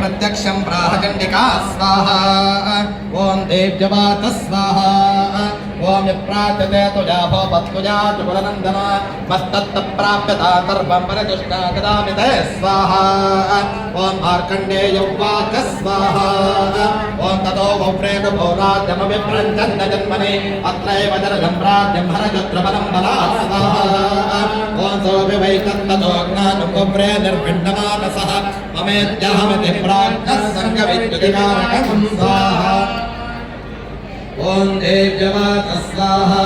प्रत्यक्षं प्राहचंडिका स्वाहा ओम देव्यवात स्वाहा ओम यप्राप्यते तुजाभो पत्कुजा चुकुलनंदन मस्तत्त प्राप्यता सर्वं परजुष्टा कदामिते स्वाहा ओम मार्कण्डेयवाच स्वाहा ओम ततो वप्रेण भोराज्यमविप्रञ्चन्न जन्मने अत्रैव जनजं राज्यं हरजत्रपदं बला स्वाहा ओम सोऽभिवैतत्ततो ज्ञानं वप्रे निर्भिन्नमानसः ममेत्यहमिति प्राज्ञः सङ्गविद्युतिकारकं स्वाहा ओम देव्यवाच स्वाहा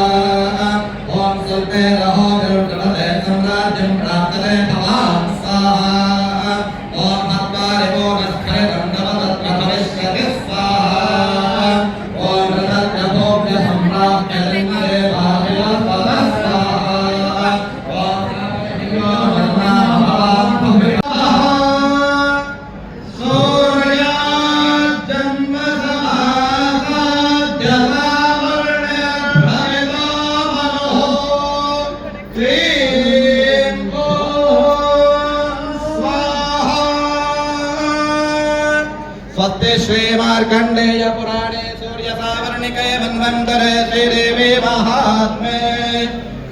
ओम सुल्ते रहो गरुडपते सम्राज्यं प्राप्तते भवान् स्वाहा ओम भक्तारिवो नस्करं नवतत्र भविष्यति स्वाहा ओम रतज्ञभोभ्य सम्प्राप्य लिङ्गदेवाभ्यो स्वाहा ओम दिव्यो भवान् भविष्यति सूर्यात् जन्म समासा श्रीमार्कण्डेय पुराणे सूर्यसावर्णिके मन्वन्तरे श्रीदेवी महात्मे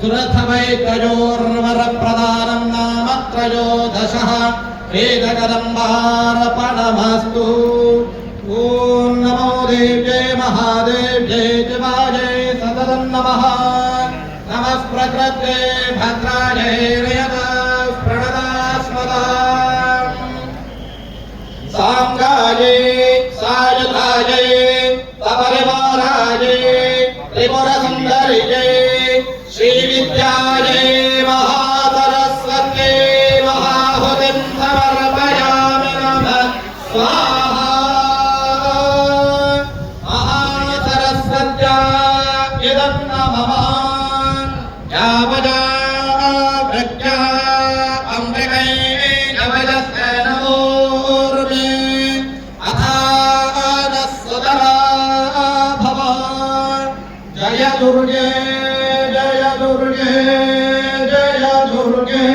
सुरथवैत्रयोर्वरप्रदानं नाम त्रयोदशः वेदकदम्बार्पणमस्तु। ॐ नमो देव्यै महादेव्यै शिवायै सततं नमः। नमः प्रकृते भद्रायै नयनः प्रणदास्मदः सांगायै सायुधायै सपरिवारायै त्रिपुरसुन्दर्यै श्रीविद्यायै महासरस्वत्यै महाहुतिं समर्पयामि नमः स्वाहा। महासरस्वत्या इदं नमः यावजा प्रज्ञा अमृकै नवजस्य नमोर्मे अथानः सुतरा भव। जय दुर्गे जय दुर्गे जय दुर्गे।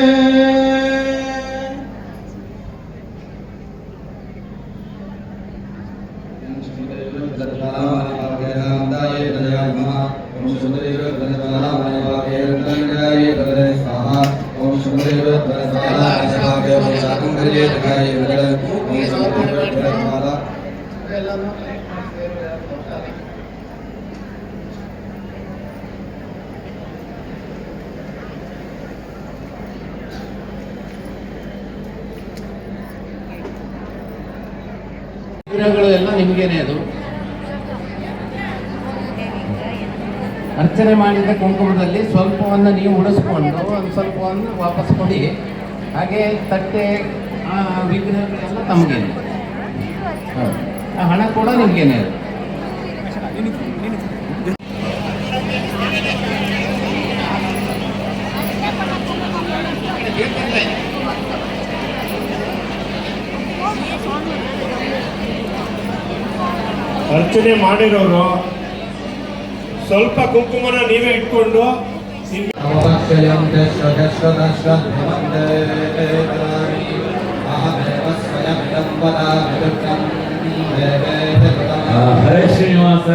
ವಿಗ್ರಹಗಳು ಎಲ್ಲ ನಿಮಗೇನೆ. ಅದು ಅರ್ಚನೆ ಮಾಡಿದ ಕುಂಕುಮದಲ್ಲಿ ಸ್ವಲ್ಪವನ್ನು ನೀವು ಉಳಿಸ್ಕೊಂಡು ಒಂದು ಸ್ವಲ್ಪವನ್ನು ವಾಪಸ್ ಕೊಡಿ. ಹಾಗೆ ತಟ್ಟೆ ವಿಗ್ರಹಗಳೆಲ್ಲ ತಮಗೇನೆ. ಆ ಹಣ ಕೂಡ ನಿಮಗೇನೆ. ಅದು ಅರ್ಚನೆ ಮಾಡಿರೋರು ಸ್ವಲ್ಪ ಕುಂಕುಮನ ನೀವೇ ಇಟ್ಕೊಂಡು ಹರೇ ಶ್ರೀನಿವಾಸ.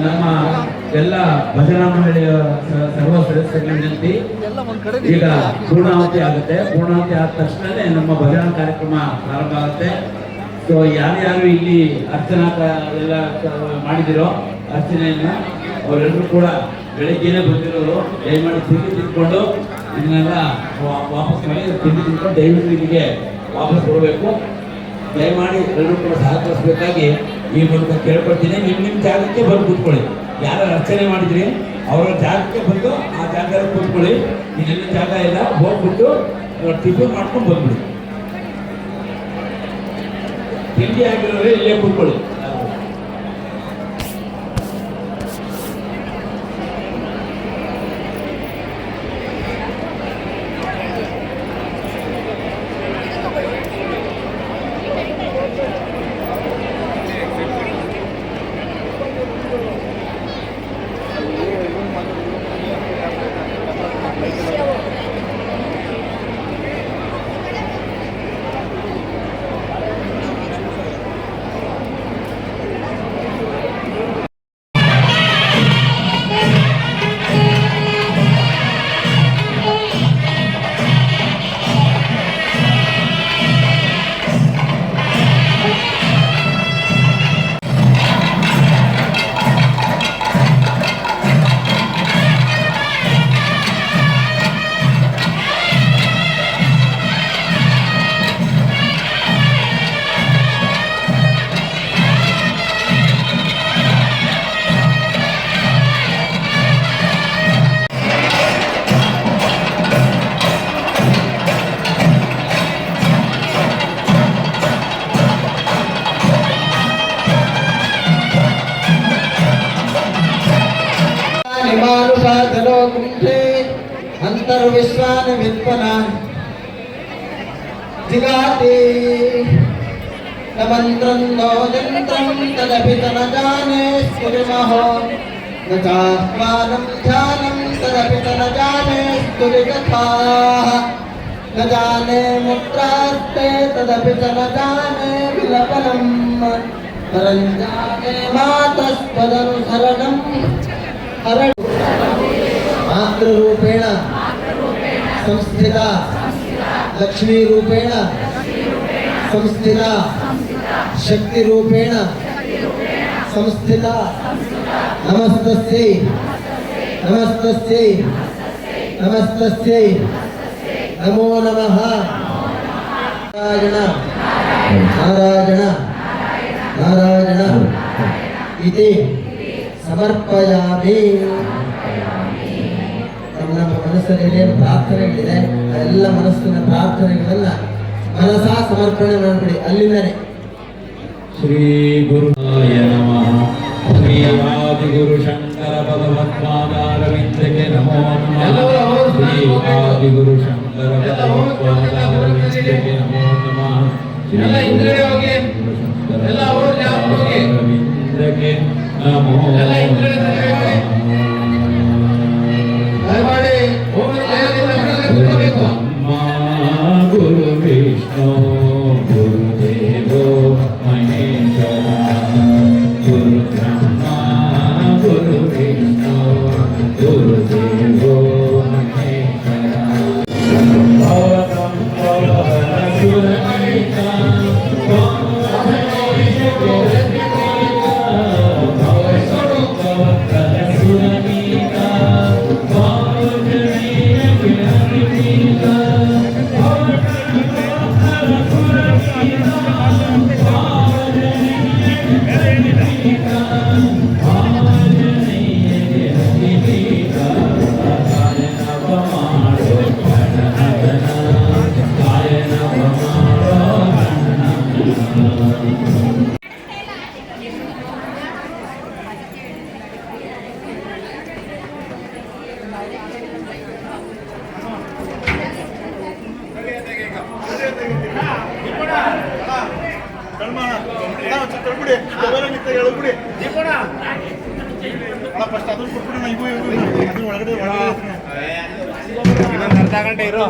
ನಮ್ಮ ಎಲ್ಲ ಭಜನಾ ಮಂಡಳಿಯ ಸರ್ವ ಸದಸ್ಯರ ವಿನಂತಿ, ಈಗ ಪೂರ್ಣಾಹುತಿ ಆಗುತ್ತೆ. ಪೂರ್ಣಾಹುತಿ ಆದ ತಕ್ಷಣವೇ ನಮ್ಮ ಭಜನಾ ಕಾರ್ಯಕ್ರಮ ಪ್ರಾರಂಭ ಆಗುತ್ತೆ. ಸೊ ಯಾರ್ಯಾರು ಇಲ್ಲಿ ಅರ್ಚನಾ ಎಲ್ಲ ಮಾಡಿದಿರೋ ಅರ್ಚನೆಯನ್ನ ಅವರೆಲ್ಲರೂ ಕೂಡ ಬೆಳಗ್ಗೆನೇ ಬಂದಿರೋರು ದಯಮಾಡಿ ತಿಂಡಿ ತಿಂದ್ಕೊಂಡು ಇದನ್ನೆಲ್ಲ ವಾಪಸ್ ಮಾಡಿ ತಿಂಡಿ ತಿಂದ್ಕೊಂಡು ದಯವಿಟ್ಟು ಇಲ್ಲಿಗೆ ವಾಪಸ್ ಬರಬೇಕು. ದಯಮಾಡಿ ಎಲ್ಲರೂ ಕೂಡ ಸಹಕರಿಸಬೇಕಾಗಿ ಈ ಮೂಲಕ ಕೇಳ್ಕೊಳ್ತೀನಿ. ನಿಮ್ಮ ಜಾಗಕ್ಕೆ ಬಂದು ಕೂತ್ಕೊಳ್ಳಿ. ಯಾರು ಅರ್ಚನೆ ಮಾಡಿದ್ರಿ ಅವರ ಜಾಗಕ್ಕೆ ಬಂದು ಆ ಜಾಗದಲ್ಲಿ ಕೂತ್ಕೊಳ್ಳಿ. ಇನ್ನೆಲ್ಲ ಜಾಗ ಇಲ್ಲ, ಹೋಗ್ಬಿಟ್ಟು ಟಿಫಿನ್ ಮಾಡ್ಕೊಂಡು ಬಂದ್ಬಿಡಿ. ತಿಂಡಿ ಆಗಿರೋದ್ರೆ ಇಲ್ಲೇ ಕೂತ್ಕೊಳ್ಳಿ. अंतर्विश्वान वित्पना जिगाति न मंत्रं नो यंत्रं तदपि न जाने स्फुरिमहो न चाह्वानं ध्यानं तदपि न जाने स्फुरिगताः न जाने मुद्रास्ते तदपि च न जाने विलपनम् परं जाने मातस्त्वदनुसरणम् हरण मातृरूपेण संस्थिता लक्ष्मीरूपेण संस्थिता शक्तिरूपेण संस्थिता नमस्तस्यै नमस्तस्यै नमस्तस्यै नमो नमः नारायण नारायण नारायण इति ಸಮರ್ಪಯಾಮಿ. ನಮ್ಮ ಮನಸ್ಸಲ್ಲಿ ಏನೇನು ಪ್ರಾರ್ಥನೆಗಳಿದೆ ಎಲ್ಲ ಮನಸ್ಸಿನ ಪ್ರಾರ್ಥನೆಗಳನ್ನ ಮನಸಾ ಸಮರ್ಪಣೆ ಮಾಡಿಬಿಡಿ ಅಲ್ಲಿಂದನೇ. ಶ್ರೀ ಗುರುನಾಯ ನಮಃ. ಶ್ರೀ ಆದಿಗುರು ಶಂಕರ ಭಗವತ್ಪಾದಾರವಿಂದಕ್ಕೆ ನಮೋ ನಮಃ. ಶ್ರೀ ಆದಿಗುರು ಶಂಕರ ಭಗವತ್ಪಾದಾರವಿಂದಕ್ಕೆ ನಮೋ ನಮಃ. ಶ್ರೀ ಗುರು ಶಂಕರ ಭಗವತ್ಪಾದಾರವಿಂದಕ್ಕೆ ನಮೋ ಗುರು ವಿಷ್ಣು ಗುರುದೇವೋ ಮಹೇಶ್ವರ ಗುರು ಬ್ರಹ್ಮ ಗುರು ವಿಷ್ಣು ಗುರುದೇವೋ ಮಹೇಶ್ವರ ಭವತಂ ಭವನ ಸುರನೈಕ ಅರ್ಧ ಗಂಟೆ ಇರೋ